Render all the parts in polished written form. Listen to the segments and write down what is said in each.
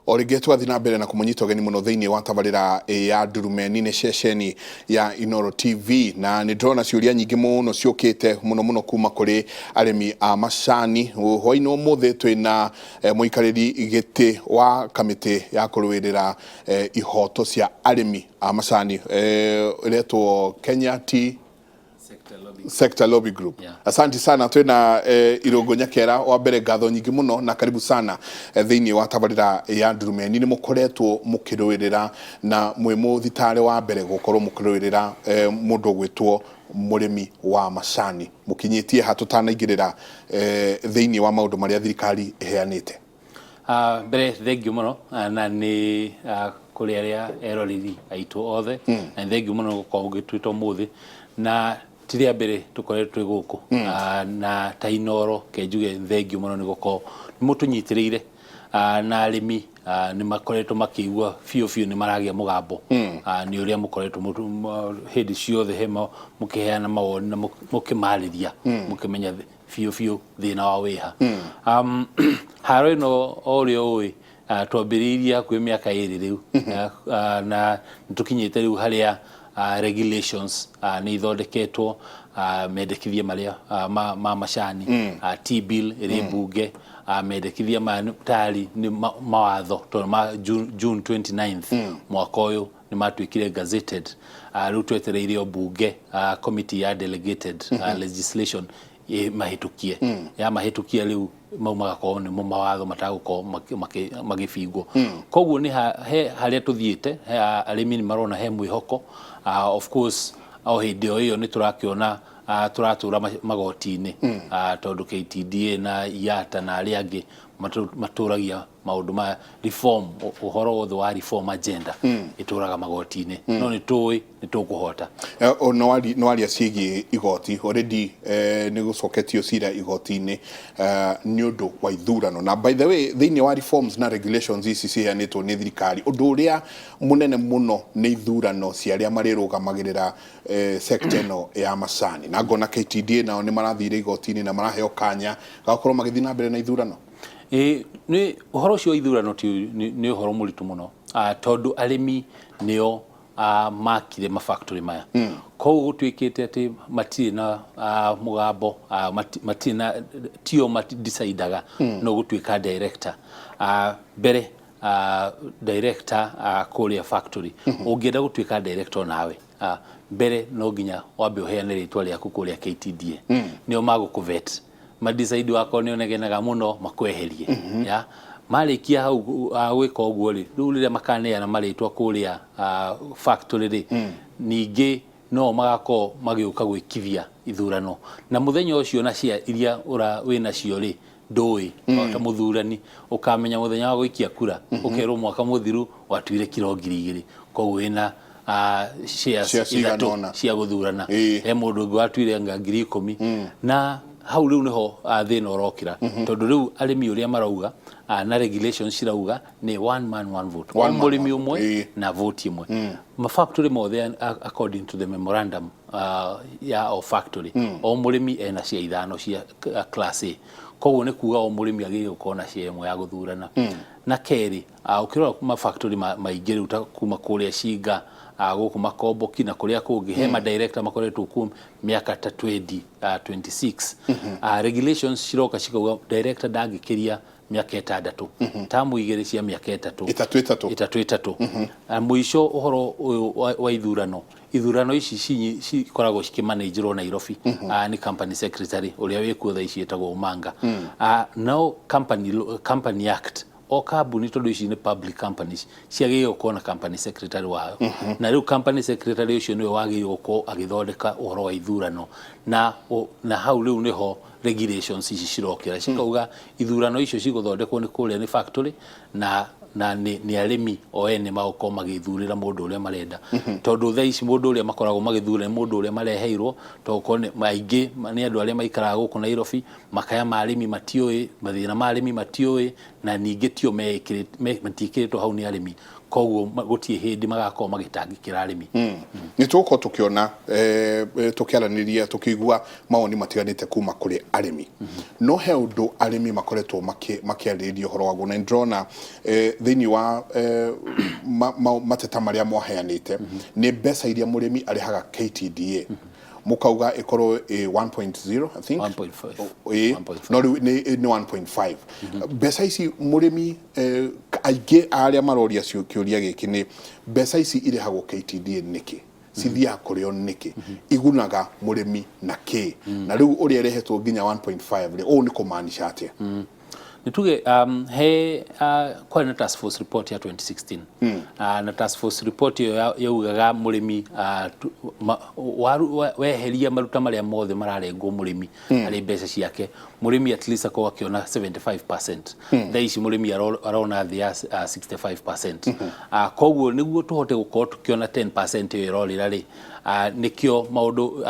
Orige twathina mbere na kumunyita ugeni muno thiini wa tabarira ya Ndurumeni ni ceceni ya Inooro TV na ni ndrona ciuria nyingi muno ciukite muno kuma kuri arimi a macani. Hwaini umuthi twina muikariri giti wa kamiti ya kuruirira ihoto cia arimi a macani iretwo Kenya Tea Sector Lobby Group. Yeah. Asante sana twina Irungu Nyakera wa mbere ngatho nyingi muno na karibu sana thiini wa tabarira ya Ndurumeni ni mukoretwo mukiruirira na mwe muthitare wa mbere gukorwo mukiruirira mundu gwitwo murimi wa macani mukinyitie hatutanaigirira thiini wa maundu maria thirikari iheanite. Mbere thengiu muno na ni kuri aria eroriri aitu othe na thengiu muno gukorwo gitwitwo muthi na tiria mbere tukoretwo twi guku na ta Inooro kenjuge thengiu muno ni gukorwo mutunyitiriire na arimi ni makoretwo makiigua fiu ni maragia mugambo ni uria mukoretwo hindi ciothe hemo mukiheana mawoni na mukimariria mukimenya fiu thina wa wiha haro ino orio ui twambiriria kwi miaka iri riu na tukinyite riu haria regulations ni ithondeketwo mendekithia maria ma macani Tea bill iri bunge mendekithia tari ni mawatho to ma June 29th mwaka uyu ni matwikire gazetted riu twetereire bunge committee ya delegated legislation mahitukie ya mahitukia riu maumaga ko ni mawatho mataguko magifingwo koguo ni haria tuthiite arimi ni marona he mwihoko of course au hindi iyo ni turakiona turatura magoti-ini tondu KTDA na IATA na aria angi maturagia maundu ma reform uhoro wothe wa reform agenda ituraga magoti-ini no ni tukuhota no aria ciigi igoti already ni gucoketio cira igoti-ini ni undu wa ithurano na by the way thiini wa reforms na regulations ici ciheanitwo ni thirikari undu uria munene muno ni ithurano cia aria marirũgamagĩrĩra sector no ya macani na ngona KTDA nao ni marathire igoti-ini na maraheo kanya gakorwo magithii na mbere na ithurano. Ni uhoro ucio ithurano ni uhoro muritu muno tondu arimi nio makire mafactory maya koguo gutwikite ati matiri na mugambo matiri na tio decidaga no gutwika director mbere director kuria factory ungienda gutwika director nawe mbere no nginya wambe uheane ritwa riaku kuria KTDA nio magukuvet madecide wako ni onegenaga muno makweherie ya marikia hau gwika uguo ri riu riria makaneana maritwa kuria factory ri ningi no magako magiuka gwikithia ithurano na muthenya ucio na cia iria wina cio ri ndui ta muthurani ukamenya muthenya wa gwikia kura ukerwo mwaka muthiru watuire kilo 2,000 koguo wina shares cia guthurana he mundu ungi watuire 10,000 na hau riu niho thina urokira tondu riu arimi uria marauga na regulations cirauga ni one man one vote one murimi umwe na vote imwe ma factory mothe according to the memorandum ya of factory o murimi ena cia ithano cia class A koguo ni kuga o murimi agire gukona cia imwe ya guthurana na keri ukirora ma factory maingi riu ta kuma kuria Shinga guku Makomboki na kuria kungi hema director makoretwo ku miaka ta 26 regulations ciroka cikauga director dangikiria miaka 6 tamu igiri cia miaka 3 muico uhoro wa ithurano ici cikoragwo cikimanagirwo Nairobi ni company secretary uria wikuo tha ici etagwo Manga no company act o kambuni tondu ici ni public companies ciagĩrĩirwo gũkorwo na company secretary wao na rĩu company secretary ucio niwe wagĩrĩirwo gũkorwo agĩthondeka ũhoro wa ithurano na hau rĩu niho regulations ici cirokĩra cikauga ithurano icio cigũthondekwo nĩ kũrĩa ni factory na ni arimi o ene magũkorwo magĩthurĩra mũndũ ũrĩa marenda tondu tha ici mũndũ ũrĩa makoragwo magĩthurĩra mũndũ ũrĩa mareheirwo tondũ nĩ maingĩ ni andũ arĩa maikaraga gũkũ Nairobi makaya ma arimi matiũĩ mathĩna ma arimi matiũĩ na ningĩ tio matiĩkĩrĩtwo hau nĩ arimi koguo gutie hindi magakorwo magitangikira arimi ni tuko tukiona tukiaraniria tukigua maoni matiganite kuma kuri arimi no he undu arimi makoretwo makiarĩrĩria ũhoro wa guna ndrona thini wa mateta maria mwaheanite ni mbeca iria murimi arihaga KTDA mukauga ikorwo 1.0 I think 1.5 no ni 1.5 mbeca ici murimi aige aria maroria ciuria giki ni mbeca ici irihagwo KTDA niki cithia kurio niki igunaga murimi na ki na riu uria rehetwo nginya 1.5 ri o ni kumaanisha atia nituge he kwa na task force report ya 2016 na task force report yo yaugaga murimi weheria maruta maria mothe mararengwo murimi ari mbeca ciake murimi at least akwa akiona 75% thaici murimi arona the 65% koguo niguo tuhote gukorwo tukiona 10% yo irorira ri nikio maundu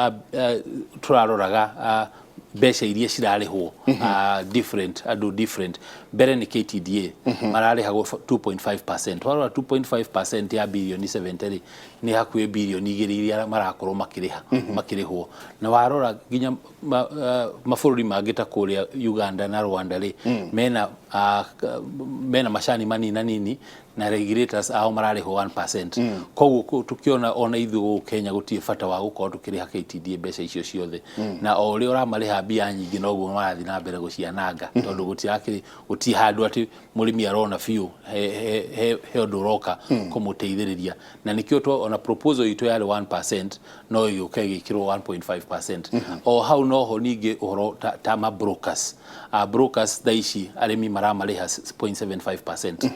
turaroraga mbeca iria cirarihwo different mbere ni KTDA mararihagwo 2.5% warora 2.5% ya bilioni 70 ni hakuwe bilioni 2 iria marakorwo makirihwo na warora ginya mabũrũri mangĩ ta kũrĩa Uganda na Rwanda ri mena macani manini na regulators ao mararihwo 1%. Koguo tukiona ona ithuĩ Kenya gũtirĩ bata wa gũkorwo tukiriha KTDA mbeca icio ciothe na o ũrĩa ũramariha mbia nyingĩ noguo marathi na mbere gũciananga tondũ gũtirĩ handũ ati mũrĩmi arona biũ he ũndũ ũroka kũmũteithĩrĩria na nikĩo ona proposal itu yari 1% no yũke gĩkĩrwo 1.5%. O hau noho ningĩ ũhoro ta ma brokers thaici arĩmi maramariha 0.75%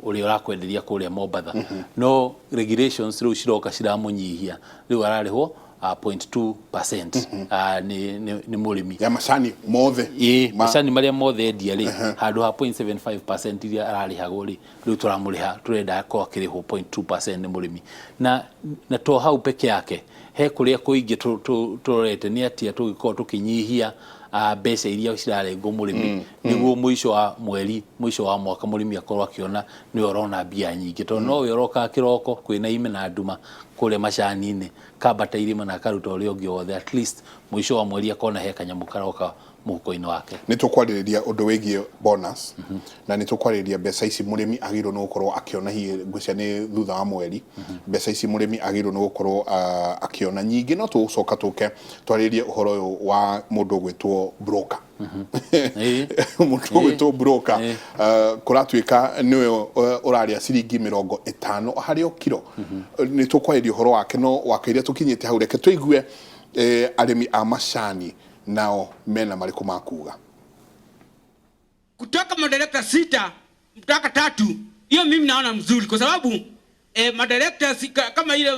uri urakwenderia kuria Mombatha no regulations riu ciroka ciramunyihia riu ararihwo 0.2% ni murimi ya macani mothe macani maria mothe endia ri handu ha 0.75% iria ararihagwo ri riu turamuriha turenda ko kirihwo 0.2% ni murimi na to hau peke yake he kuria kuingi turorete ni atia tugikorwo tukinyihia mbeca iria cirarengwo murimi niguo mwisho wa mweri mwisho wa mwaka murimi akorwo akiona ni orona mbia nyingi to no yoroka kiroko kwina ime na nduma kule macani-ini kabata irima na karuta uri ungi wothe at least mwisho wa mweri akona he kanyamu karoka muhuko-ini wake ni tukwariria undu wigie bonus na ni tukwariria mbeca ici murimi agirwo no gukorwo akiona hi ngucia ni thutha wa mweri mbeca ici murimi agirwo no gukorwo akiona nyingi no tucoka tuke twaririe uhoro uyu wa mundu gwitwo broker mundu gwitwo broker kuratuika niwe uraria ciringi 50 hari o kilo ni tukwariria uhoro wake no wakairia tukinyite hau reke tuigue arimi a macani nao mena mariku makuga kutoka madirector 6 mpaka 3 hiyo mimi naona mzuri kwa sababu madirectors kama ile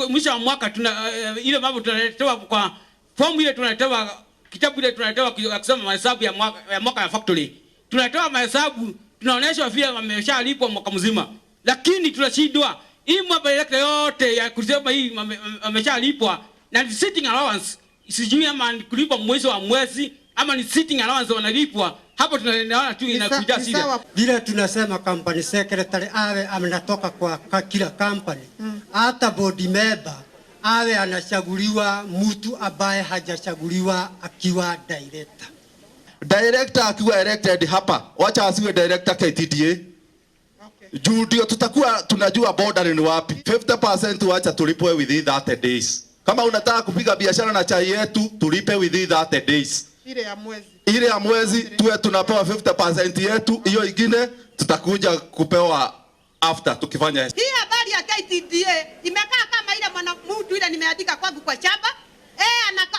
mwisho wa mwaka tuna ile mambo tunaletewa kwa form ile tunaletewa kitabu ile tunaletewa kusema mahesabu ya mwaka ya factory tunaletewa mahesabu tunaonyeshwa vile wameshalipwa mwaka mzima lakini tunashindwa hii madirector yote ya kusema hii wameshalipwa na sitting allowance sijui ama kulipa mwezi wa mwezi ama ni sitting allowance wanalipwa hapo tunaelewana tu inakuja shida vile tunasema company secretary awe anatoka kwa kila company hata board member awe anachaguliwa mtu ambaye hajachaguliwa akiwa director akiwa elected hapa wacha asiwe director KTDA juu ndio tutakuwa tunajua border ni wapi 50% wacha tulipwe within 30 days kama unataka kupiga biashara na chai yetu tulipe within 30 days ile ya mwezi tuwe tunapewa 50% yetu hiyo ingine tutakuja kupewa after tukifanya hii habari ya KTDA imekaa kama ile mtu ile nimeandika kwangu kwa chamba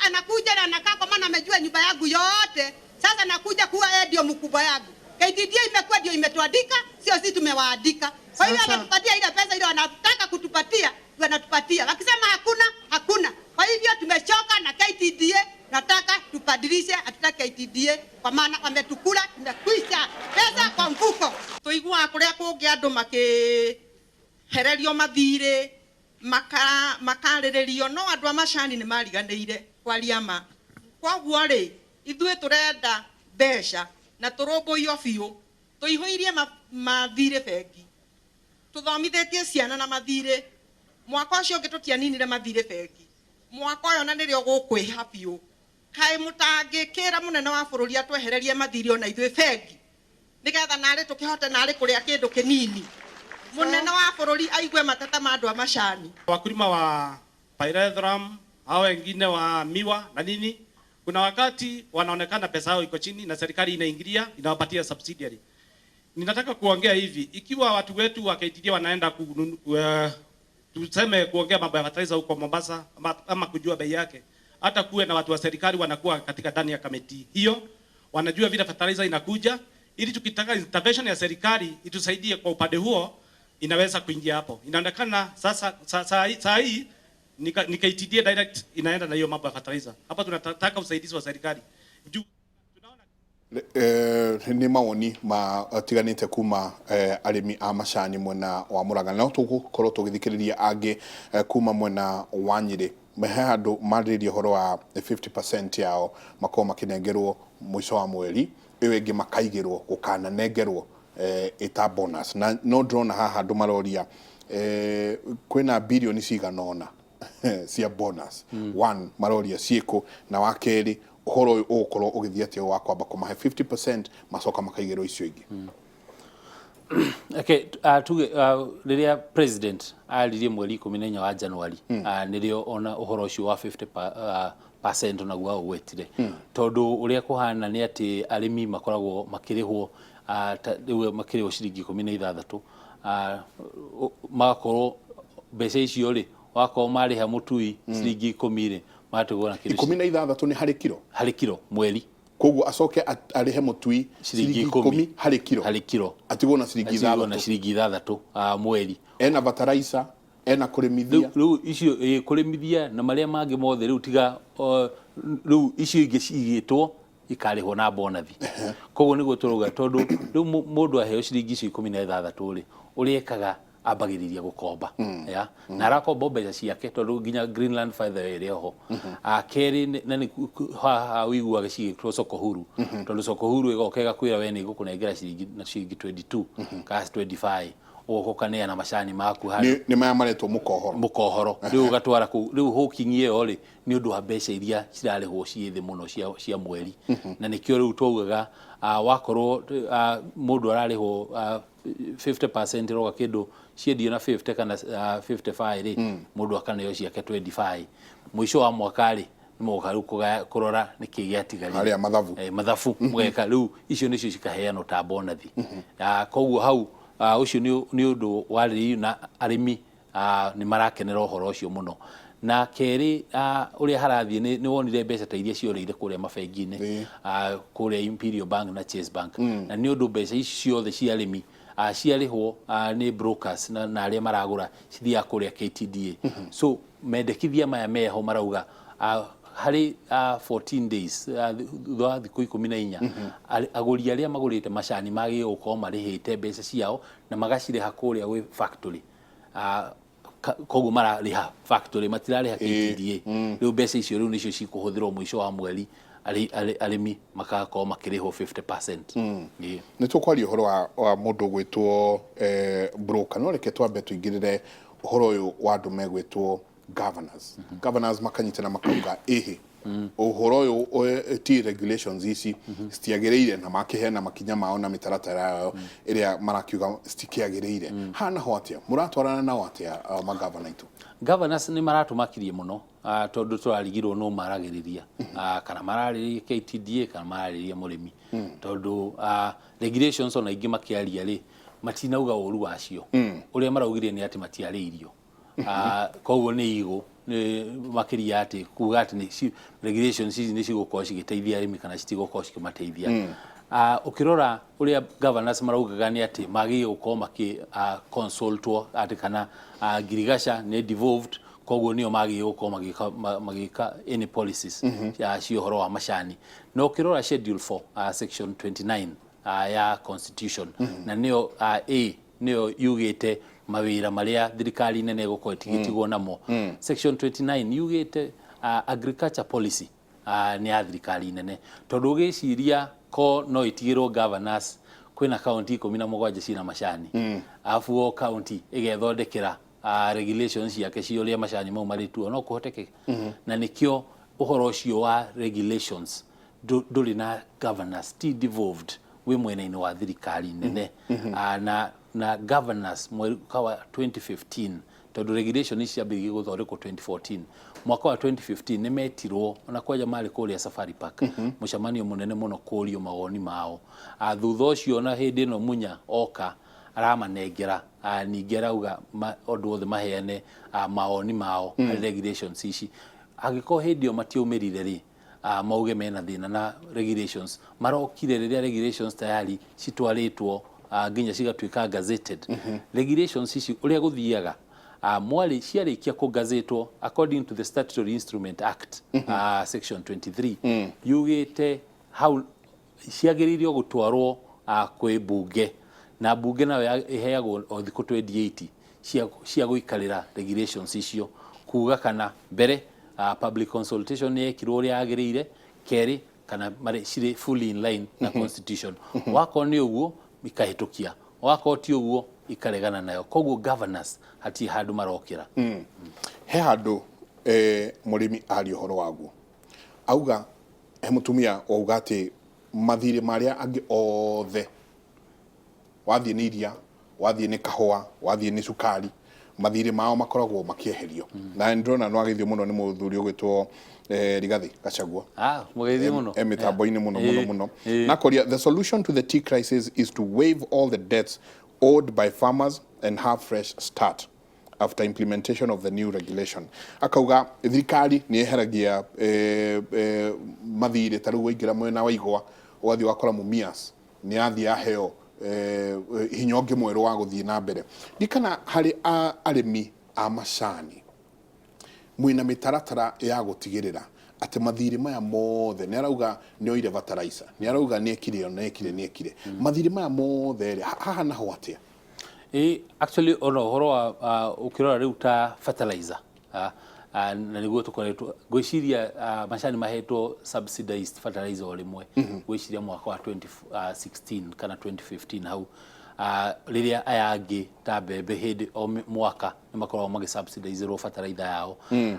anakuja na anakaa kwa maana amejua nyumba yangu yote sasa nakuja kuwa ndio mkubwa yangu KTDA imekuwa ndio imetuandika sio sisi tumewaandika kwa hiyo anatupatia ile pesa ile wanataka kutupatia wanatupatia wakisema hakuna kwa hivyo tumechoka na KTDA nataka tubadilishe hatutaki KTDA kwa maana wametukula tumekwisha pesa kwa mfuko tuigua kuria kungi andu makihererio mathire makarĩrĩrio no andu a macani ni mariganĩire kwaria ma kwoguo ri ithuĩ turenda mbeca na turũmbũiyo biũ tuihũirie mathire bengi tuthomithetie ciana na mathire mwaka ũcio ũngĩ tũtianinire mathire bengi mwaka ũyũ na nĩrĩo gũkwĩha biũ kaĩ mũtangĩkĩra mũnene wa bũrũri atwehererie mathire ona ithuĩ bengi nigetha nari tukihote nari kuria kindu kinini munene wa bururi aigue matata ma andu a macani. Wakulima wa pyrethrum hao wengine wa miwa na nini, kuna wakati wanaonekana pesa yao iko chini na serikali inaingilia inawapatia subsidiary. Ninataka kuongea hivi, ikiwa watu wetu wa KTDA wanaenda tuseme kuongea mambo ya fertilizer huko Mombasa ama kujua bei yake, hata kuwe na watu wa serikali wanakuwa katika ndani ya kamati hiyo, wanajua vile fertilizer inakuja, ili tukitaka intervention ya serikali itusaidie kwa upande huo, inaweza kuingia hapo. Inaonekana sasa saa hii ni KTDA direct inaenda na hiyo mambo ya fertilizer. Hapa tunataka usaidizi wa serikali. Ni mawoni matiganite kuma arimi a macani mwena wa Murang'a, no tugukorwo tugithikiriria angi kuma mwena wa Nyeri mehe andu marĩrĩrie horo wa 50% yao makorwo makinengerwo mwisho wa mweri, iyo ingi makaigirwo gukananengerwo ita bonus. Na no ndrona haha andu maroria kwina bilioni ciganona cia bonus. One maroria ciiko, na wa keri uhoro uyu ugukorwo ugithii atia wa kwamba kumahe 50% macoka makaigirwo icio ingi. Okay, tuge riria president aririe mweri 14 wa Januari nirio ona uhoro ucio wa 50% naguo ugwetire tondu uria kuhana ni ati arimi makoragwo makirihwo makirihwo ciringi 16 magakorwo mbeca icio ri wakorwo mariha mutui ciringi 10 matugona kilo 16 ni hari kilo mweri, koguo acoke arihe mutui ciringi 10 hari kilo atigwo na ciringi 6 mweri. Ena fertilizer, ena kurimithia riu icio kurimithia na maria mangi mothe riu tiga riu icio ingi cigitwo ikarihwo na bonathi. Koguo niguo turuga tondu riu mundu aheo ciringi icio 16 ri uriekaga ambagiriria gukomba ya na arakomba mbeca ciake tondu nginya Greenland Fiber iri ho keri na ni ha wiguaga cigitwo soko huru tondu soko huru igokega kwira we ni gukunengera ciringi 22 ka 25 ugukania na macani maku hari ni maya maretwo mukohoro riu gatwara ku riu hukingi iyo ri ni undu wa mbeca iria cirarihwo ciithi muno cia mweri na nikio riu twaugaga wakorwo mundu ararihwo 50% roga kindu ciendio na 50 kana 55 ri mundu akaneo ciake 25 mwisho wa mwaka ri mugaru kurora niki giatigaria aria mathafu mugeka riu icio nicio cikaheana ta bonathi koguo hau ucio ni undu wari na arimi ni marakenera uhoro ucio muno. Na keri uria harathie ni wonire mbeca ta iria ciorire kuria mabengi-ini kuria Imperial Bank na Chase Bank na ni undu mbeca ici ciothe cia arimi ciarihwo ni brokers na aria maragura cithia kuria KTDA. So mendekithia maya meho marauga hari 14 days thwa thiku 14 aguri aria magurite macani magi gukorwo marihite mbeca ciao na magaciriha kuria wi factory koguo marariha factory matirariha KTDA. Riu mbeca icio riu nicio cikuhuthirwo mwisho wa mweri arimi makakorwo makirihwo 50%. Ni tukwaria uhoro wa mundu gwitwo broker, no reke twambe tuingirire uhoro uyu wa andu megwitwo governors. Governors makanyitana makauga uhoro uyu ti regulations ici citiagiriire na makihena makinya mao na mitaratara yao iria marakiuga citikiagiriire. Hana hotia muratwarana na hotia magavana itu? Governors ni maratumakirie muno tondu turarigirwo no maragiriria kana marariria KTDA kana marariria murimi tondu regulations ona ingi makiaria ri matinauga uru wacio uria maraugirie ni ati matiari irio koguo ni igu makiria ati kuga ati ni regulations ici ni cigukorwo cigiteithia arimi kana citigokorwo cikimateithia. Ukirora uria governors maraugaga ni ati magi gukorwo maki consultwo ati kana Girigasha ni devolved koguo nio magi gukorwo magika any policies ya cio horo wa macani. No ukirora schedule 4 section 29 ya constitution na nio nio yugite mawira maria thirikari nene gukorwo itigitigo namo. Section 29 yugite agriculture policy ni ya thirikari nene tondu ugiciria ko no itigirwo governors kwina county 17 cina macani afu o county igethondekera regulations yake cioria macani mau maritu no kuhoteke na nikio uhoro ucio wa regulations nduri na governors ti devolved wi mwena-inĩ wa thirikari nene na governors mweri wa 2015 tondu regulation ici ciambirie guthondekwo 2014 mwaka wa 2015 nĩ metirwo ona kwaja marĩ kũrĩa Safari Park mũcemanio mũnene mũno kũrio mawoni mao thutha ũcio na hĩndĩ ĩno Munya oka aramanengera ningĩ arauga ũndũ wothe maheane mawoni mao regulations ici agĩkorwo hĩndĩ ĩyo matiaumĩrire rĩ mauge mena thĩna na regulations marokire rĩrĩa regulations tayari citwarĩtwo nginya cigatuĩka gazetted regulations ici ũrĩa gũthiaga mwali ciarĩkia kũgazetwo according to the Statutory Instrument Act section 23 yugĩte how ciagĩrĩirio gũtwarwo kwĩ bunge na bunge nayo ĩheagwo o thikũ 28 cia gũikarĩra regulations icio kuga kana mbere public consultation nĩ yekirwo ũrĩa yagĩrĩire kerĩ kana cirĩ fully in line na constitution wakorwo nĩ ũguo ikahĩtũkia wakorwo ti ũguo ikaregana nayo koguo governors hatirĩ handũ marokĩra he handũ mũrĩmi arĩ ũhoro waguo auga he mũtumia auga atĩ mathirĩ marĩa angĩ othe wathiĩ nĩ iria wathiĩ nĩ kahũa wathiĩ nĩ cukari mathirĩ mao makoragwo makĩeherio na ndĩrona no agĩthio mũno nĩ mũthuri ũgwĩtwo Rigathi Gachagua mũgeithie mũno mĩtambo-inĩ mũno nakoria the solution to the tea crisis is to waive all the debts owed by farmers and have fresh start after implementation of the new regulation akauga thirikari nĩ eheragia mathirĩ tarĩu waingĩra mwena wa igwa ũgathiĩ wakora Mumias nĩ athiĩ aheo hinya ũngĩ mwerũ wa gũthiĩ na mbere ndikana harĩ arĩmi a macani mwina mĩtaratara ya gũtigĩrĩra atĩ mathirĩ maya mothe nĩ arauga nĩ oire fertilizer nĩ arauga nĩ ekire mathirĩ maya mothe haha naho atĩa actually ona ũhoro wa ũkĩrora rĩu ta fertilizer na nĩguo tũkoretwo gwĩciria macani mahetwo subsidized fertilizer o rĩmwe gwĩciria mwaka wa 2016 kana 2015 hau rĩrĩa aya angĩ ta mbembe hĩndĩ o mwaka nĩ makoragwo magĩsubsidizerwo fertilizer yao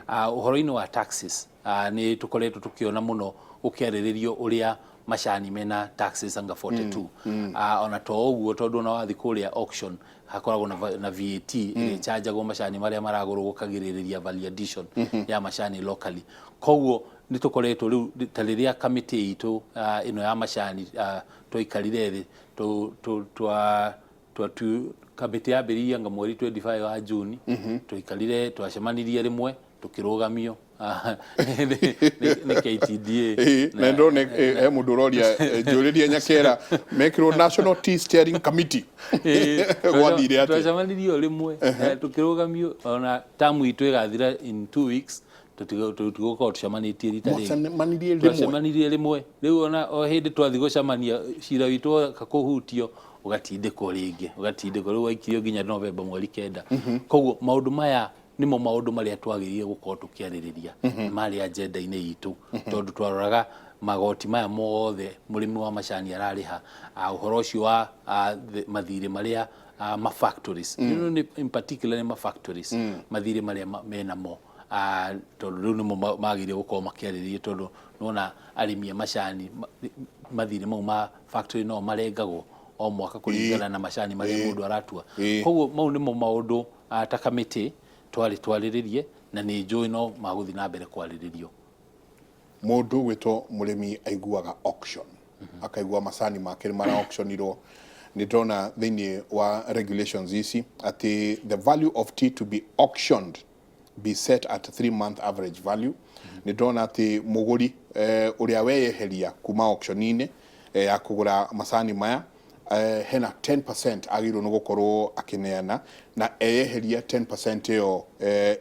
ũhoro-inĩ wa taxes nĩ tũkoretwo tũkĩona mũno ũkĩarĩrĩrio ũrĩa macani mena taxes anga 42 ona to ũguo tondũ ona wathi kũrĩa auction hakoragwo na VAT ĩrĩa chargeagwo macani marĩa maragũrwo gũkagĩrĩrĩria value addition ya macani locally koguo nĩ tũkoretwo rĩu ta rĩrĩa kamĩtĩ itũ ĩno ya macani tũikarire thĩ kamĩtĩ yambĩrĩirie anga mweri 25 wa June tũikarire twacemanirie rĩmwe tukĩrũgamio nĩ KTDA na ndone he mũndũ ũroria njũrĩrie Nyakera mekirwo National Tea Steering Committee gwathire atĩ twacemanirie rĩmwe tukĩrũgamio ona tamu itũ ĩgathira in 2 weeks tũtigũkorwo tucemanĩtie rita rĩngĩ twacemanirie rĩmwe rĩu ona o hĩndĩ twathi gũcemania cira witũ kũhutio ũgatindĩkwo rĩngĩ rĩu waikirio nginya November mweri 9 koguo maũndũ maya nimo maũndũ marĩa twagĩrĩire gũkorwo tũkĩarĩrĩria marĩ agenda-inĩ itũ tondũ twaroraga magoti maya mothe mũrĩmi wa macani ararĩha ũhoro ũcio wa mathirĩ marĩa ma factories in particular ma factories mathirĩ marĩa menamo tondũ rĩu nĩmo magĩrĩire gũkorwo makĩarĩrĩria tondũ nona arĩmi a macani mathirĩ mau ma factory no marengagwo o mwaka kũringana na macani marĩa mũndũ aratua koguo mau nĩmo maũndũ ta kamĩtĩ twarĩrĩrie na nĩ njũĩ no magũthiĩ na mbere kwarĩrĩrio mũndũ gwĩtwo mũrĩmi aiguaga auction akaigua macani make mara auctionirwo nĩ ndona thĩinĩ wa regulations ici atĩ the value of tea to be auctioned be set at 3-month average value nĩ ndona atĩ mũgũri ũrĩa weyeheria kuma auction-inĩ ya kũgũra macani maya hena 10% agĩrĩirwo nĩ gũkorwo akĩneana na eyeheria 10% ĩyo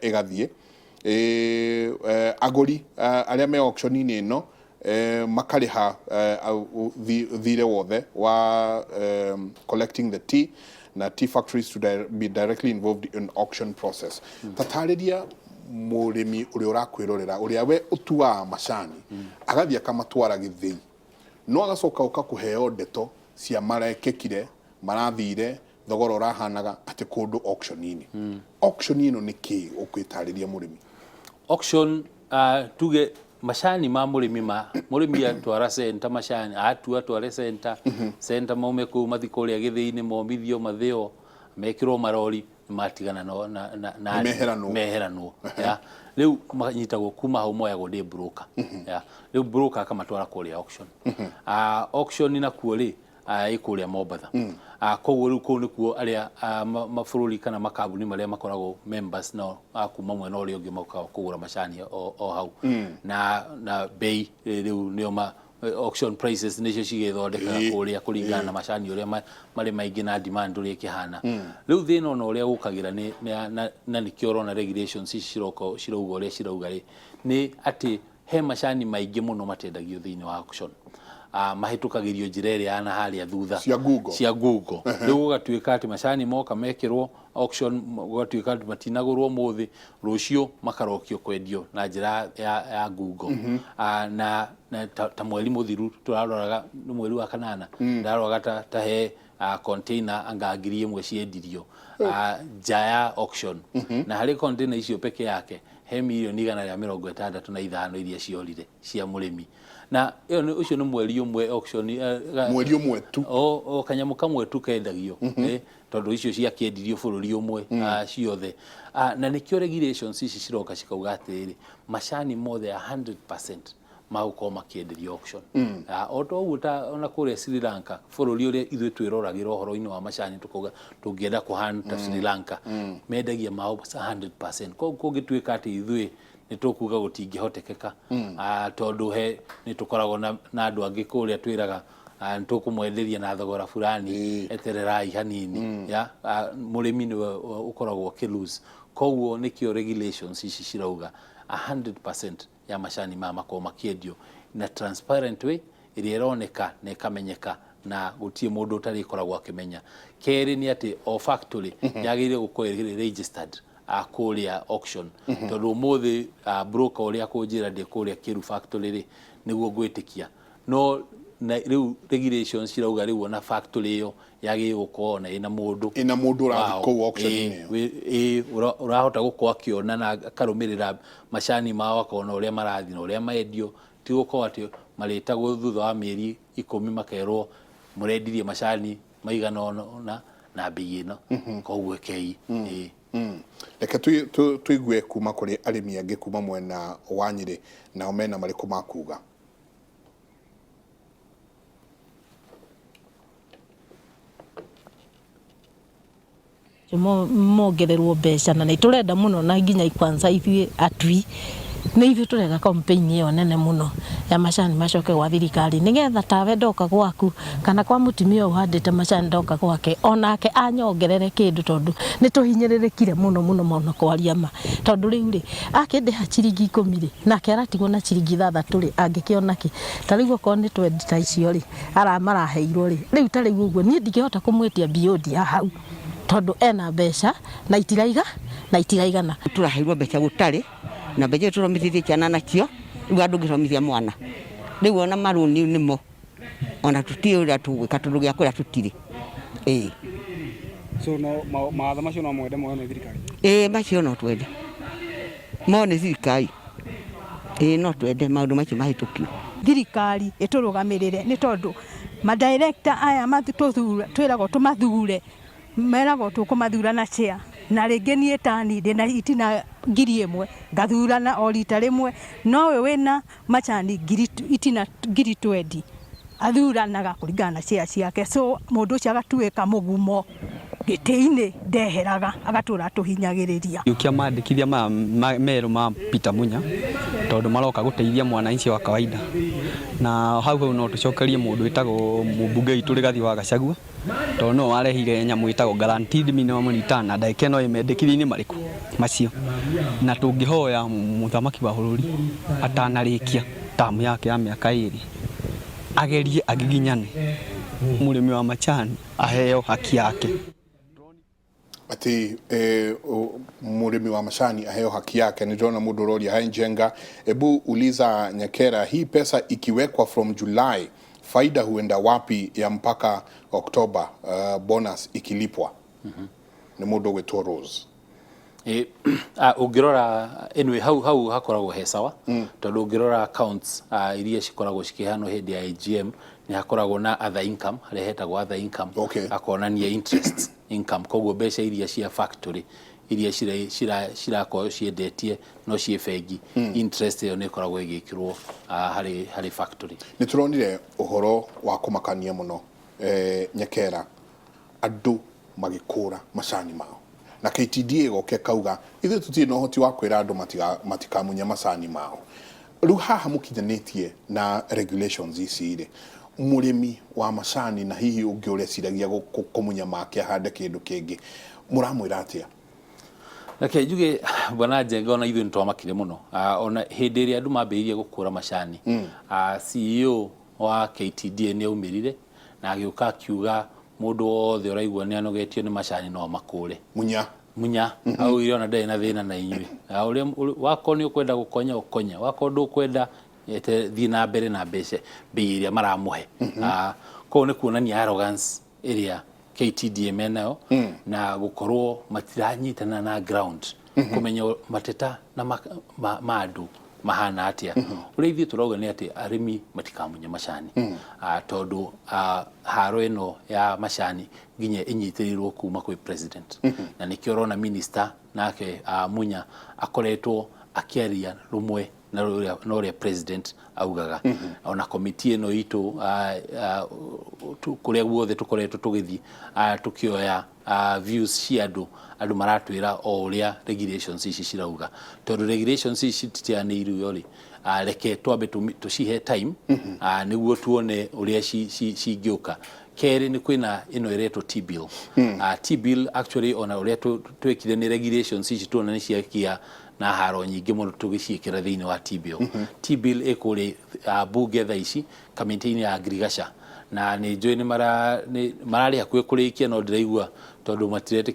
ĩgathiĩ agũri arĩa me auction-inĩ ĩno makarĩha thirĩ wothe wa collecting the tea na tea factories to be directly involved in auction process tatarĩria mũrĩmi ũrĩa ũrakwĩrorera ũrĩa we ũtuaga macani agathiĩ akamatwara gĩthĩi no agacoka ũkakũheo ndeto cia marekekire marathire thogora ũrahanaga atĩ kũndũ auction-inĩ auction ĩno nĩ kĩĩ ũkwĩtarĩria mũrĩmi auction tuge mashani ma murimi atwara center mashani atware center maume ku mathi kuria githini momithio mathio mekirwo marori matigana na meherano ya riu manyitagwo kuma hau moyagwo ndi broker ya riu broker akamatwara kuria auction auction na kuori ikuria Mombatha koguo riu kuu nikuo aria mabũrũri kana makambuni maria makoragwo members na kuma mwena uria ungi mauka kugura macani o hau na bei riu nio auction prices nicio cigethondeka kuria kuringana na macani uria mari maingi na demand uria kihana riu thina no uria gukagira ni na nikio rona regulations cirauga uria cirauga ni ati he macani maingi muno matendagio thiini wa auction mahitukagirio njira iria ana haria thutha cia Google riu gugatuika ati macani moka mekirwo auction gugatuika ati matinagurwo muthi rucio makarokio kwendio na njira ya Google na ta mweri muthiru turaroraga mweri wa kanana ndaroraga ta he container anga ngiri imwe ciendirio jaya auction na hari container icio peke yake he milioni 165 iria ciorire cia murimi na iyo ucio ni mweri umwe auction mweri umwe tu kanyamu kamwe tu kendagio tondu icio cia kiendirio bururi umwe ciothe na nikio regulations ici ciroka cikauga atiri macani mothe 100% mauko makiendirio auction oto uta ona kuria Sri Lanka bururi uria ithu twiroragirwo horo-ini wa macani tukuga tungienda kuhanta Sri Lanka mendagia mao 100% koguo gituika ati ithu nitukuga gutingihotekeka tondu he nitukoragwo na andu angi kuria twiraga nitukumwenderia na thogora fulani etererai hanini ya murimi ni ukoragwo kilose koguo nikio regulations ici cirauga 100% ya macani mako makiendio na transparent way iria ironeka na ikamenyeka na gutie mundu utari koragwo akimenya keri ni ati o factory yagire gukorwo registered kuria auction tondu muthi broker uria kunjira ndi kuria Kiru factory ri niguo gwitikia no na riu regulations cirauga riu na factory iyo yagi gukorwo na ina mundu urathi ku auction ni urahota gukwa kiona na karumirira macani mao akona uria marathi na uria maendio ti gukorwo ati maritagwo thutha wa mieri 10 makerwo murendirie macani maigana na bei ino koguo kei reke tuigue kuma kuri arimi angi kuma mwena wa Nyeri na omena mariku makuga mongererwo mbeca na niturenda muno na nginya ikwanza ithuĩ atui ni ithuĩ turenda campaign iyo nene muno ya macani macoke gwa thirikari nigetha tawe ndoka gwaku kana kwa mutumia uhandite macani ndoka gwake onake anyongerere kindu tondu nituhinyirirekire muno kwaria ma tondu riu ri akindiha ciringi 10 ri nake aratigwo na ciringi 3 ri angikiona ki tarigo ko ni twendi ta icio ri maraheirwo ri riu tari uguo ni ndingihota kumwetia biodi ya hau tondu ena mbeca na itiraigana turaheirwo mbeca gutari na mbeca turomithithie ciana nacio riu andu ngithomithia mwana riu ona maruni nimo ona tutie uria tugwika tondu gia kuria tutiri so no maatha macio no mwende mone thirikari macio no twende mone thirikari no twende maundu macio mahitukio thirikari iturugamirire ni tondu ma director aya matuthuura twiragwo tumathure meragwo tukumathura na chair na ringi nie tani ndi na itina ngiri imwe ngathurana o rita rimwe no we wina macani itina ngiri 20 athuranaga kuringana na chair ciake so mundu cio agatuika mugumo gitiini ndeheraga agatura tuhinyagiriria yukia mandikithia meru ma Peter Munya tondu maroka guteithia mwananchi wa kawaida na hau no tucokerie mundu itago mubunge itu rigathi wa Gachagua tondu no warehire nyamu itago guaranteed minimum return na ndake no imendekithini mariku macio na tungihoya muthamaki wa bururi atanarikia tamu yake ya miaka 2 agerie agiginyane murimi wa macani aheo haki yake ati murimi wa macani aheo haki yake. Niliona mundu roria hainjenga, ebu uliza Nyakera, hii pesa ikiwekwa from July faida huenda wapi ya mpaka Oktoba bonus ikilipwa? Ni mundu gwetwa Rose Ungirora anyway hau hakoragwo he sawa tondu ungirora accounts iria cikoragwo cikihano hindi ya AGM ni hakoragwo na other income haria hetagwo other income akonania interest income koguo mbeca iria cia factory iria cirakorwo ciendetie no cie bengi interest yo ni koragwo igikirwo hari factory. Ni turonire uhoro wa kumakania muno Nyekera andu magikura macani mao na KTDA goke kauga ithu tutie no hoti wa kwira andu matikamunya macani mao. Riu haha mukinyanetie na regulations ici murimi wa macani na hihi ungi uria ciragia kumunya make hande kindu kingi muramwira atia? Reke njuge bwana Njenga ona ithu nitwamakire muno ona hindi iria andu mambiirie gukura macani CEO wa KTDA ni aumirire na agiuka akiuga mundu wothe uraigua ni anogetio ni macani no makure munya au ile ona ndai na thina na inyui uria wako ni ukwenda gukonya ukonya wako ndu kwenda ete thi na mbere na mbeca bei iria maramuhe ko ni kuonania arrogance iria KTDA menayo na gukorwo matiranyitana na ground kumenya mateta na maandu mahana atia uria ithi turauga ni ati arimi matikamunya macani tondu haro eno ya macani nginya inyitirirwo kuma kwi president na nikio rona minister nake Munya akoretwo akiaria rumwe na uria president augaga ona committee eno itu kuria guothe tukoretwo tugithi tukioya views cia andu maratwira o uria regulations ici cirauga tondu regulations ici titianiru yori reke twambe tucihe time niguo tuone uria cingiuka. Keri ni kwina ino iretwo T-bill T-bill actually ona uria twekire ni regulations ici tuona ni ciakia na haro nyingi muno tugiciikira thiini wa T-bill T-bill ikuri bunge tha ici kamiti ya agriculture na ni njui ni marari hakuhe kurikia no ndiraigua tondu matirete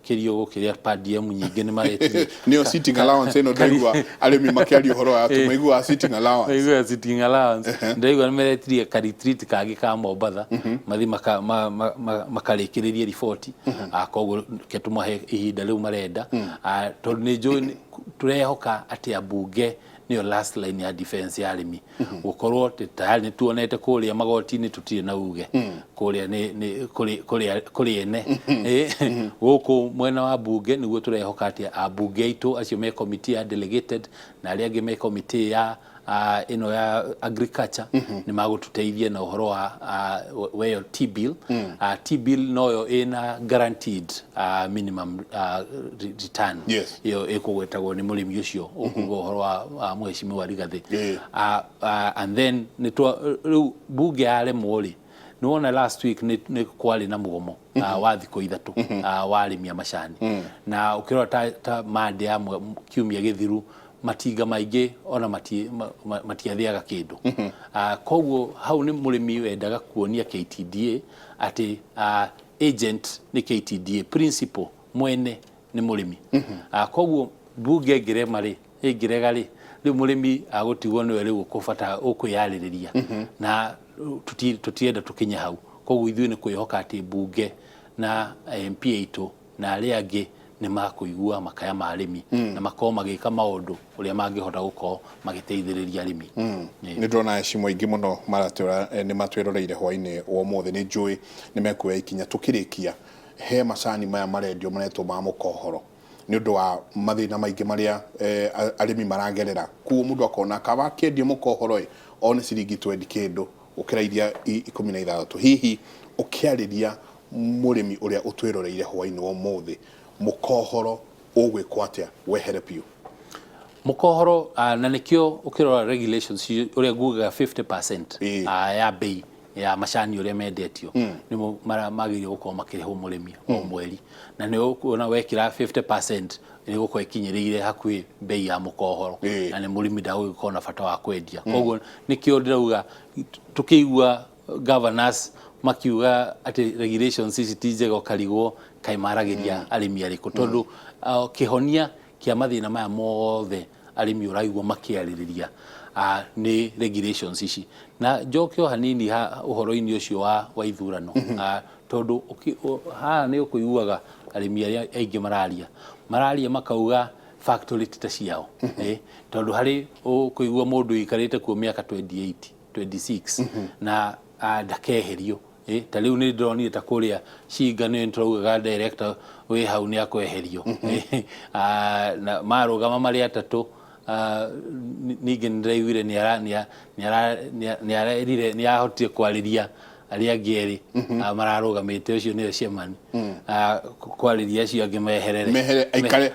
kirio gukiria PDM nyingi ni mareti nio sitting allowance eno ndaigua arimi makiari uhoro ya tumaigua sitting allowance ndaigua ni maretirie ka retreat kagi ka Mombatha mathi makarikiririe report koguo ketumahe ihinda riu marenda tondu ni njui turehoka ati abunge niyo last line ya defense ya arimi gukorwo tayari ni tuonete kuria magoti-ini tutire na uge kuria ni kuri ene guku mwena wa bunge niguo turehoka ati abunge itu acio me committee ya delegated na aria angi me committee ya ino ya agriculture ni magututeithia na uhoro wa weyo T-bill T-bill noyo ina guaranteed minimum return iyo ikugwetagwo ni murimi ucio ukugo uhoro wa mheshimiwa Rigathi and then bunge yale mwori nuona last week ni kwali na mugomo wa thiko ithatu wa arimi a macani na ukirora ta mande ya kiumia githiru matinga maingi ona matiathiaga kindu koguo hau ni murimi wendaga kuonia KTDA ati agent ni KTDA principal mwene ni murimi koguo bunge ngirega ri murimi agutigwo niwe riu ukubata ukuyaririria na tutienda tukinya hau koguo ithuĩ ni kwihoka ati bunge na MP itu na aria angi ni makuigua makaya ma arimi na makoo magika maundu uria mangihota gukorwo magiteithiriria arimi ni ndona cimo ingi muno maratwira ni matwiroreire hwaini wa mothe ni njui ni mekuya ikinya tukirikia he macani maya marendio maretwo ma mukohoro ni undu wa mathina maingi maria arimi maragerera kuo mundu akona kaba kendio mukohoro one ciringi 20 kindu ukirairia 16 hihi ukiariria murimi uria utwiroreire hwaini wa mothe mukohoro ugwikwa atia we help you mukohoro na nikio ukirora regulations uria ngugaga 50% ya bei ya macani uria mendetio ni magirio gukorwo makiriho murimi o mweri na ni ukona wekira 50% ni gukorwo ikinyiriire hakui bei ya mukohoro na ni murimi ndagũkorwo na bata wa kwendia koguo nikio ndirauga tukiigua governors makiuga ati regulations ici tijega karigwo kaimaragiria arimi ariku tondu kihonia kia mathina maya mothe arimi uraigwa makiaririria ni regulations ici na njokio hanini uhoro-ini ucio wa ithurano tondu ha ni ukuiguaga arimi aria aingi mararia mararia makauga factory tita ciao tondu hari kuigua mundu ikarite kuo miaka 28 26 na ndakeherio ta riu ni ndronire ta kuria Ciinga ni ntrogaga director we hau ni akweherio na marugama mari atatu ninge ndiraiguire ni ahotire kwariria aria angeri mararugamite ucio ni Shemani kwariria acio angi meherere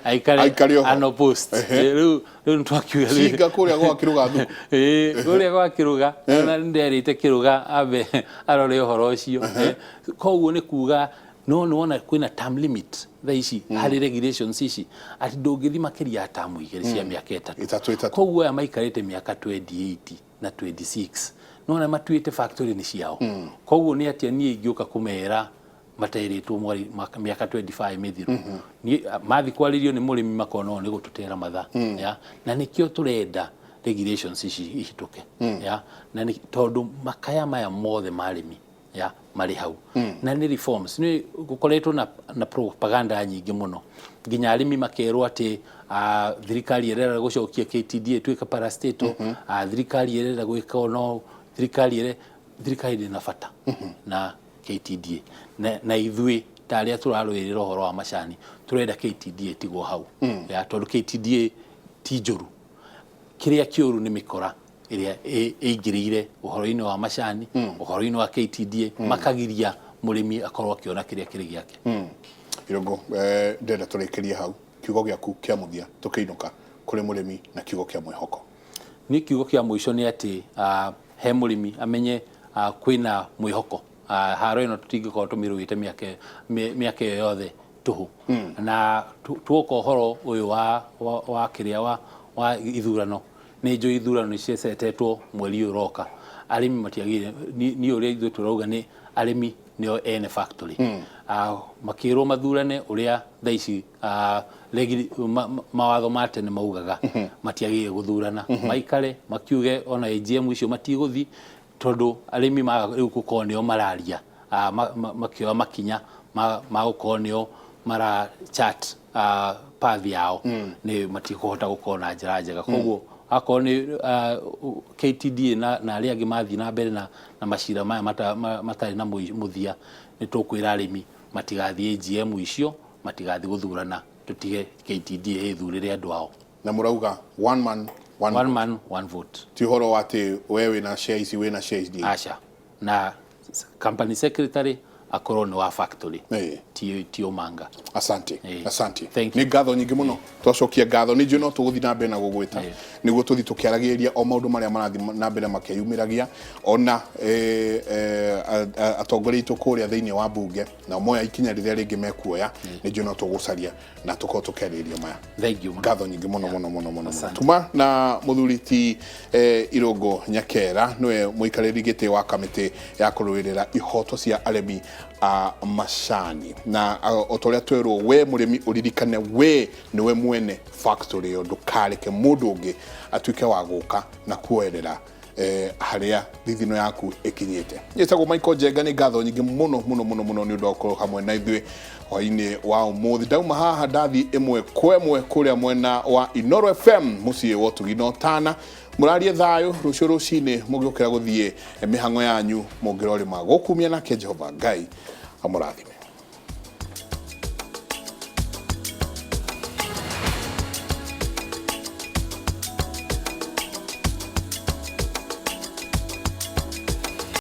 aikare ano post riu ntwakiuga Ciinga kuria gwa kiruga thu kuria gwa kiruga na nderite kiruga abe arore uhoro ucio koguo ni kuga no wona kwina term limit thaici hari regulations ici ati ndungithi makiria tamu igiri cia miaka 3 koguo ya maikarite miaka 28 na 26 nona matuite factory ni ciao koguo ni atia nie ingiuka kumera matairitwo mwari miaka 25 mithiru ni mathi kwaririo ni murimi makono ni gututera matha ya na nikio turenda regulations ici ihituke ya na ni tondu makaya maya mothe marimi ya mari hau na ni reforms ni gukoretwo na propaganda nyingi muno nginya arimi makerwo ati thirikari irera gucokia KTDA twika parastato thirikari irera gwika ono thirikari na fata na KTDA na ithui taria turarwirira horo wa macani turenda KTDA tigwo hau ya tondu KTDA ti njuru kiria kiuru ni mikora iria ingirire uhoro-ini wa macani uhoro-ini wa KTDA makagiria murimi akorwo akiona kiria kiri giake Irungu ndenda turekerie hau kiugo giaku kia muthia tukiinuka kuri murimi na kiugo kia mwihoko ni kiugo kia mwisho ni ati he murimi amenye kwina mwihoko haro ino tutingikorwo tumirugite miaka yothe tuhu na tuoka uhoro uyu wa kiria wa ithurano ni njo ithurano nicicetetwo mweri uroka arimi matiagire ni uria ithu turauga ni arimi nio ene factory makirwo mathurane uria thaici mawatho mate ni maugaga matiagire guthurana maikare makiuge ona AGM icio matiguthi tondu arimi riu gukonio mararia makioa makinya magukonio mara chat path yao ni matikuhota gukona njira njega koguo akoni KTDA na aria angi mathi na mbere na macira maya matari na muthia ni tukwira arimi matigathi AGM icio matigathi guthurana tutige KTDA ithurire andu ao na murauga one man one vote ti horo ati wewe na shares we na shares di asha na company secretary akorwo ni wa factory tio manga asante ni ngatho nyingi muno twacokia ngatho ni njuno tuguthi na mbere na gugwita niguo tuthi tukiaragiria o maundu maria marathi na mbere makiyumiragia ona atongorei tukuria thiini wa bunge na moya ikinya riria ringi mekuoya ni njuno tugucaria na tuko tukeriria maya thank you ngatho nyingi muno tuma na muthuriti Irungu Nyakera niwe muikariri giti wa kamiti ya kuruirira ihoto cia aremi macani na otoria twero we murimi uririkane we niwe mwene factory yo ndukareke mundu ungi atuike wa guka na kuoerera haria thithino yaku ikinyite yetagwo Michael Njenga ni ngatho nyingi muno ni ndoko hamwe na ithui hwaini wa umuthi dauma haha ndathi imwe kwemwe kuria mwena wa Inoro FM mucie wotugino tana murarie thayo rucio rucine mugiukira guthie mihango yanyu mungirori magukumia nake Jehova Ngai amurathime.